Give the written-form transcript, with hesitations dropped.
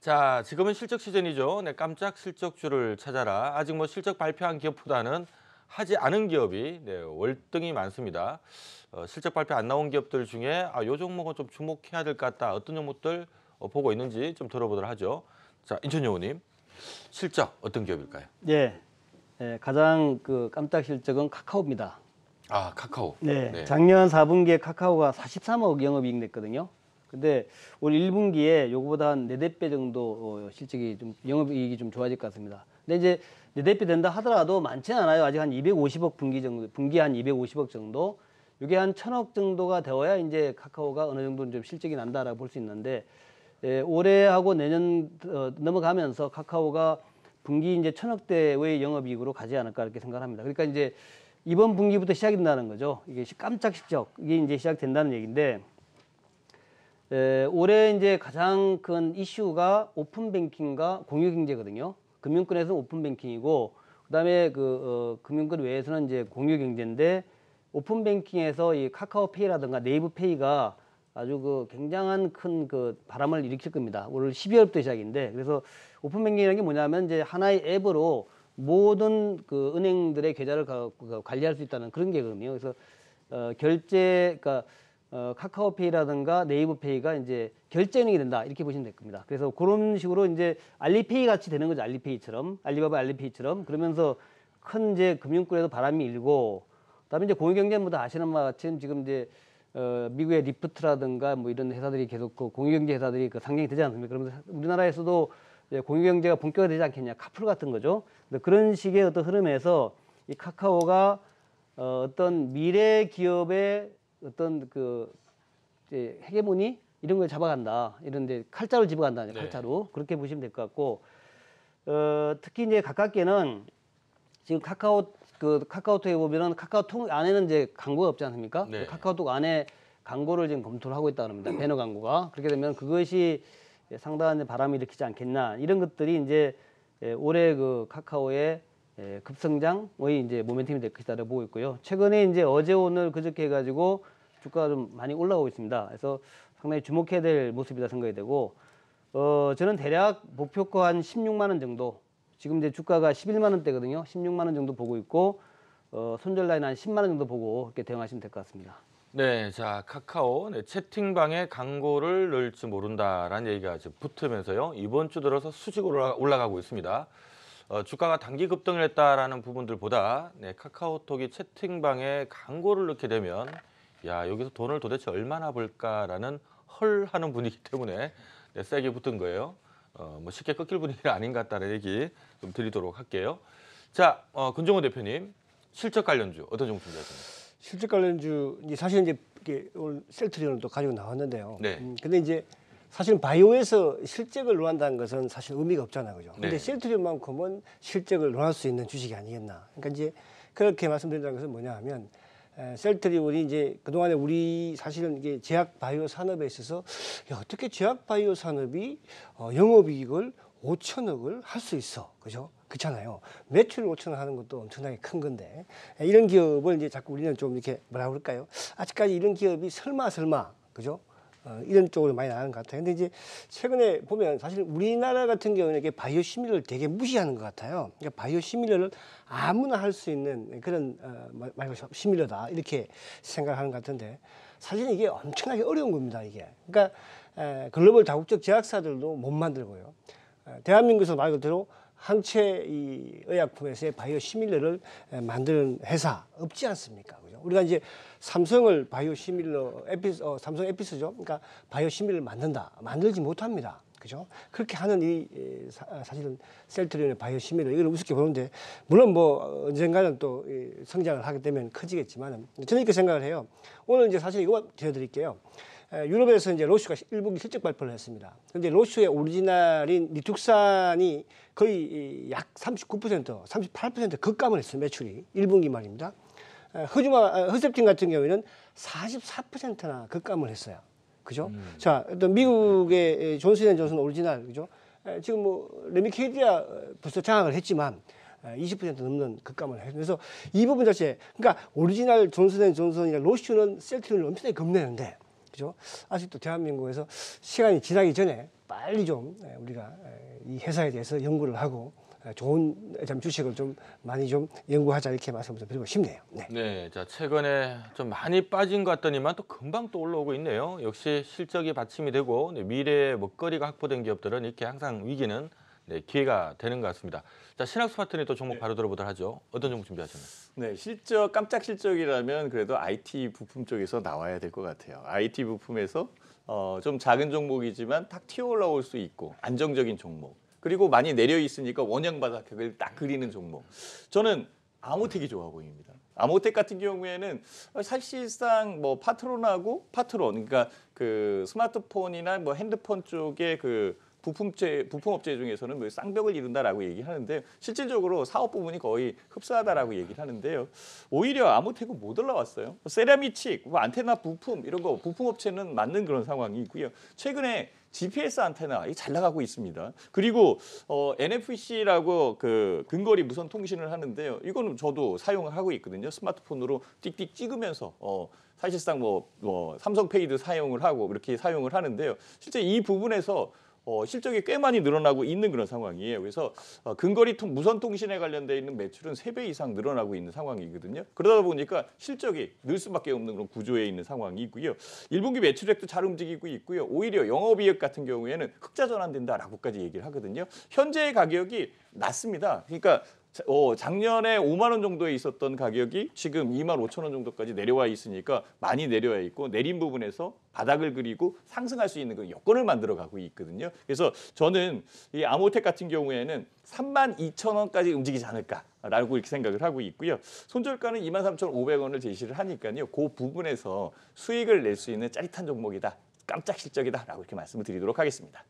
자, 지금은 실적 시즌이죠. 네, 깜짝 실적주를 찾아라. 아직 뭐 실적 발표한 기업보다는 하지 않은 기업이 월등히 많습니다. 실적 발표 안 나온 기업들 중에 요 종목은 좀 주목해야 될 것 같다. 어떤 종목들 보고 있는지 좀 들어보도록 하죠. 자, 인천 여우님, 실적 어떤 기업일까요? 네, 가장 깜짝 실적은 카카오입니다. 아, 카카오. 네, 작년 4분기에 카카오가 43억 영업이익 냈거든요. 근데 올 1분기에 요거보다 한 4-4배 정도 실적이 좀 영업이익이 좀 좋아질 것 같습니다. 근데 이제 4-4배 된다 하더라도 많지는 않아요. 아직 한 250억 분기 정도, 분기 한 250억 정도. 이게 한 1,000억 정도가 되어야 이제 카카오가 어느 정도 좀 실적이 난다라고 볼 수 있는데, 올해하고 내년 넘어가면서 카카오가 분기 이제 1,000억대의 영업이익으로 가지 않을까 이렇게 생각합니다. 그러니까 이제 이번 분기부터 시작이 된다는 거죠. 이게 깜짝 실적, 이게 이제 시작된다는 얘기인데, 올해 이제 가장 큰 이슈가 오픈뱅킹과 공유경제거든요. 금융권에서 오픈뱅킹이고, 그다음에 금융권 외에서는 이제 공유경제인데, 오픈뱅킹에서 이 카카오페이라든가 네이버페이가 아주 굉장한 큰 바람을 일으킬 겁니다. 올 12월부터 시작인데, 그래서 오픈뱅킹이라는 게 뭐냐면 이제 하나의 앱으로 모든 은행들의 계좌를 관리할 수 있다는 그런 게거든요. 그래서 결제, 카카오페이라든가 네이버페이가 이제 결제 은행이 된다 이렇게 보시면 될 겁니다. 그래서 그런 식으로 이제 알리페이 같이 되는 거죠. 알리페이처럼, 알리바바 알리페이처럼. 그러면서 큰 이제 금융권에도 바람이 일고, 그다음에 이제 공유경제는 다 아시는 바와 같이 지금 이제 미국의 리프트라든가 뭐 이런 회사들이 계속 공유경제 회사들이 상장이 되지 않습니까? 그러면서 우리나라에서도 공유경제가 본격화되지 않겠냐, 카풀 같은 거죠. 그런 식의 어떤 흐름에서 이 카카오가 어떤 미래 기업의 어떤 이제 헤게모니 이런 걸 잡아간다, 이런 데 칼자루 집어간다, 칼자루. 그렇게 보시면 될 것 같고, 특히 이제 가깝게는 지금 카카오톡에 보면은 카카오톡 안에는 이제 광고가 없지 않습니까? 네. 카카오톡 안에 광고를 지금 검토를 하고 있다고 합니다. 배너 광고가. 그렇게 되면 그것이 상당한 바람을 일으키지 않겠나, 이런 것들이 이제 올해 카카오의 급성장의 이제 모멘텀이 될 것이다라고 보고 있고요. 최근에 이제 어제 오늘 그저께 해가지고 주가가 좀 많이 올라오고 있습니다. 그래서 상당히 주목해야 될 모습이다 생각이 되고, 저는 대략 목표가 한 16만 원 정도, 지금 이제 주가가 11만 원대거든요. 16만 원 정도 보고 있고, 손절 라인 한 10만 원 정도 보고 이렇게 대응하시면 될 것 같습니다. 네, 자, 카카오 채팅방에 광고를 넣을지 모른다라는 얘기가 지금 붙으면서요. 이번 주 들어서 수직으로 올라가고 있습니다. 주가가 단기 급등을 했다라는 부분들보다 카카오톡이 채팅방에 광고를 넣게 되면 여기서 돈을 도대체 얼마나 벌까라는 헐 하는 분위기 때문에 세게 붙은 거예요. 뭐 쉽게 꺾일 분위기는 아닌 것 같다는 얘기 좀 드리도록 할게요. 자, 권정호 대표님, 실적 관련주 어떤 종목 준비하셨나요? 실적 관련주 사실 이제 이게 오늘 셀트리온을 또 가지고 나왔는데요. 네. 근데 이제 사실 바이오에서 실적을 논한다는 것은 사실 의미가 없잖아요, 그죠? 근데 네. 셀트리온만큼은 실적을 논할 수 있는 주식이 아니겠나. 그러니까 이제 그렇게 말씀드린다는 것은 뭐냐 하면, 셀트리온이 이제 그동안에 우리 사실은 이게 제약 바이오 산업에 있어서 어떻게 제약 바이오 산업이 영업이익을 5천억을 할 수 있어, 그죠? 그렇잖아요. 매출 5천억 하는 것도 엄청나게 큰 건데, 이런 기업을 이제 자꾸 우리는 좀 이렇게 뭐라 그럴까요? 아직까지 이런 기업이 설마, 그죠? 이런 쪽으로 많이 나가는 것 같아요. 근데 이제 최근에 보면 사실 우리나라 같은 경우는 이게 바이오 시밀러를 되게 무시하는 것 같아요. 그러니까 바이오 시밀러를 아무나 할 수 있는 그런 시밀러다 이렇게 생각하는 것 같은데, 사실 이게 엄청나게 어려운 겁니다, 이게. 그러니까 글로벌 다국적 제약사들도 못 만들고요. 대한민국에서 말 그대로 항체 이 의약품에서의 바이오 시밀러를 만드는 회사 없지 않습니까? 그죠? 우리가 이제 삼성을 바이오 시밀러 삼성 에피스죠. 그러니까 바이오 시밀러를 만들지 못합니다. 그죠? 그렇게 하는 사실은 셀트리온의 바이오 시밀러, 이걸 우습게 보는데, 물론 뭐 언젠가는 또 성장을 하게 되면 커지겠지만, 저는 이렇게 생각을 해요. 오늘 이제 사실 이거 드려드릴게요. 유럽에서 이제 로슈가 1분기 실적 발표를 했습니다. 근데 로슈의 오리지널인 리툭산이 거의 약 39%, 38% 급감을 했어요, 매출이. 1분기 말입니다. 허셉틴 같은 경우에는 44%나 급감을 했어요. 그죠? 자, 어떤 미국의 존슨앤존슨 오리지널, 그죠? 지금 뭐 레미케이디아 벌써 장악을 했지만 20% 넘는 급감을 해요. 그래서 이 부분 자체, 그러니까 오리지널 존슨앤존슨이나 로슈는 셀트리온을 엄청나게 겁내는데, 그죠? 아직도 대한민국에서 시간이 지나기 전에 빨리 좀 우리가 이 회사에 대해서 연구를 하고 좋은 좀 주식을 좀 많이 좀 연구하자 이렇게 말씀을 좀 드리고 싶네요. 네. 네, 자 최근에 좀 많이 빠진 것 같더니만 또 금방 또 올라오고 있네요. 역시 실적이 받침이 되고 네, 미래의 먹거리가 확보된 기업들은 이렇게 항상 위기는 네, 기회가 되는 것 같습니다. 자 신학수 파트너님 또 종목 바로 들어보도록 하죠. 어떤 종목 준비하셨나요? 네, 실적 깜짝 실적이라면 그래도 IT 부품 쪽에서 나와야 될 것 같아요. IT 부품에서 좀 작은 종목이지만 탁 튀어 올라올 수 있고 안정적인 종목. 그리고 많이 내려 있으니까 원형 바닥을 딱 그리는 종목. 저는 아모텍이 좋아 보입니다. 아모텍 같은 경우에는 사실상 뭐 파트론하고 그러니까 그 스마트폰이나 뭐 핸드폰 쪽에 그 부품업체 중에서는 뭐 쌍벽을 이룬다라고 얘기하는데 실질적으로 사업 부분이 거의 흡사하다라고 얘기를 하는데요. 오히려 아모텍은 못 올라왔어요. 세라미칩, 뭐 안테나 부품 이런 거 부품업체는 맞는 그런 상황이고요. 최근에 GPS 안테나 잘 나가고 있습니다. 그리고 NFC라고 그 근거리 무선 통신을 하는데요. 이거는 저도 사용을 하고 있거든요. 스마트폰으로 띡띡 찍으면서 사실상 뭐 삼성페이도 사용을 하고 그렇게 사용을 하는데요. 실제 이 부분에서 실적이 꽤 많이 늘어나고 있는 그런 상황이에요. 그래서 근거리 무선 통신에 관련돼 있는 매출은 3배 이상 늘어나고 있는 상황이거든요. 그러다 보니까 실적이 늘 수밖에 없는 그런 구조에 있는 상황이고요. 1분기 매출액도 잘 움직이고 있고요. 오히려 영업이익 같은 경우에는 흑자 전환된다라고까지 얘기를 하거든요. 현재 가격이 낮습니다. 그러니까 작년에 5만 원 정도에 있었던 가격이 지금 2만 5천 원 정도까지 내려와 있으니까 많이 내려와 있고 내린 부분에서 바닥을 그리고 상승할 수 있는 그 여건을 만들어 가고 있거든요. 그래서 저는 이 아모텍 같은 경우에는 3만 2천 원까지 움직이지 않을까라고 이렇게 생각을 하고 있고요. 손절가는 23,500원을 제시를 하니까요. 그 부분에서 수익을 낼 수 있는 짜릿한 종목이다. 깜짝 실적이다라고 이렇게 말씀을 드리도록 하겠습니다.